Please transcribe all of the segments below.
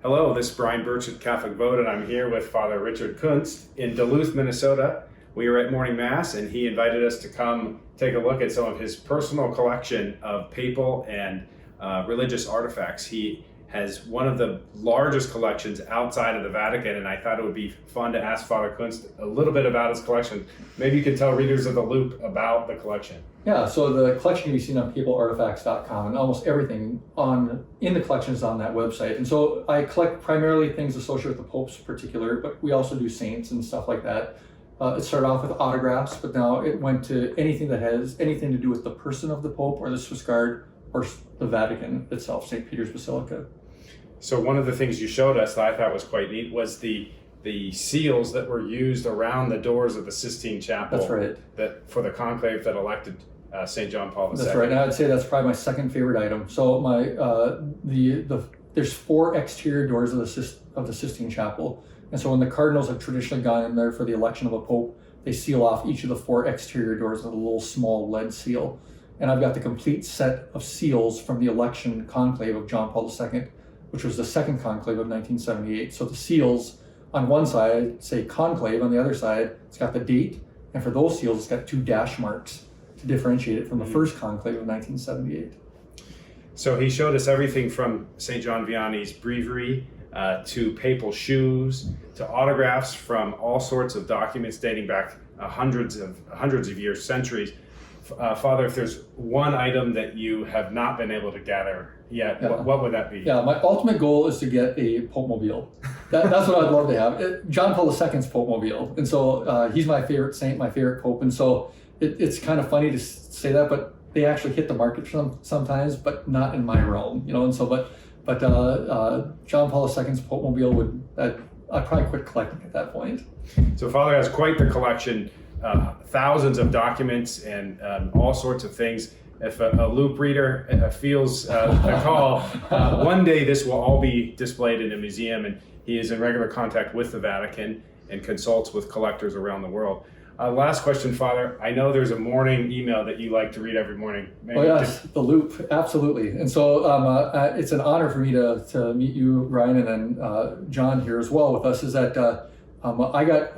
Hello, this is Brian Birch at Catholic Vote, and I'm here with Father Richard Kunst in Duluth, Minnesota. We were at morning mass, and he invited us to come take a look at some of his personal collection of papal and religious artifacts. He has one of the largest collections outside of the Vatican, and I thought it would be fun to ask Father Kunst a little bit about his collection. Maybe you could tell readers of the Loop about the collection. Yeah, so the collection can be seen on papalartifacts.com, and almost everything in the collection is on that website. And so I collect primarily things associated with the popes in particular, but we also do saints and stuff like that. It started off with autographs, but now it went to anything that has anything to do with the person of the Pope or the Swiss Guard or the Vatican itself, St. Peter's Basilica. So one of the things you showed us that I thought was quite neat was the seals that were used around the doors of the Sistine Chapel. That's right. That for the conclave that elected St. John Paul II. That's right. And I'd say that's probably my second favorite item. So there's 4 exterior doors of the Sistine Chapel, and so when the cardinals have traditionally gone in there for the election of a pope, they seal off each of the 4 exterior doors with a little small lead seal. And I've got the complete set of seals from the election conclave of John Paul II, which was the second conclave of 1978. So the seals on one side say conclave, on the other side it's got the date, and for those seals it's got 2 dash marks to differentiate it from the first conclave of 1978. So he showed us everything from St. John Vianney's breviary to papal shoes to autographs from all sorts of documents dating back hundreds of years, centuries. Father, if there's one item that you have not been able to gather yet, what would that be? Yeah, my ultimate goal is to get a Popemobile. That's what I'd love to have. John Paul II's Popemobile. And so he's my favorite saint, my favorite pope. And so it's kind of funny to say that, but they actually hit the market sometimes, but not in my realm, And so, but John Paul II's Popemobile I'd probably quit collecting at that point. So Father has quite the collection. Thousands of documents and all sorts of things. If a Loop reader feels the call, one day this will all be displayed in a museum, and he is in regular contact with the Vatican and consults with collectors around the world. Last question, Father. I know there's a morning email that you like to read every morning. Maybe yes, the Loop, absolutely. And so it's an honor for me to meet you, Ryan, and then John here as well with us, is that I got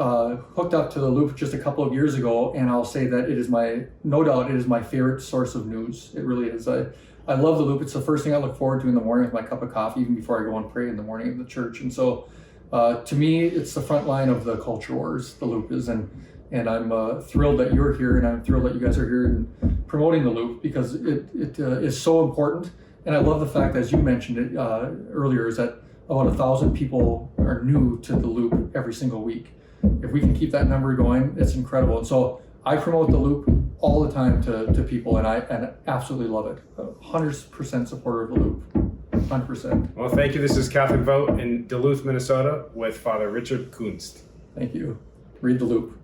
hooked up to the Loop just a couple of years ago, and I'll say that it is no doubt my favorite source of news. It really is. I love the Loop. It's the first thing I look forward to in the morning with my cup of coffee, even before I go and pray in the morning in the church. And so to me, it's the front line of the culture wars, the Loop is. And I'm thrilled that you're here, and I'm thrilled that you guys are here and promoting the Loop, because it is so important. And I love the fact, as you mentioned it earlier, is that about 1,000 people are new to the Loop every single week. If we can keep that number going, it's incredible. And so I promote the Loop all the time to people, and I absolutely love it. 100% supporter of the Loop, 100%. Well, thank you. This is Catholic Vote in Duluth, Minnesota with Father Richard Kunst. Thank you. Read the Loop.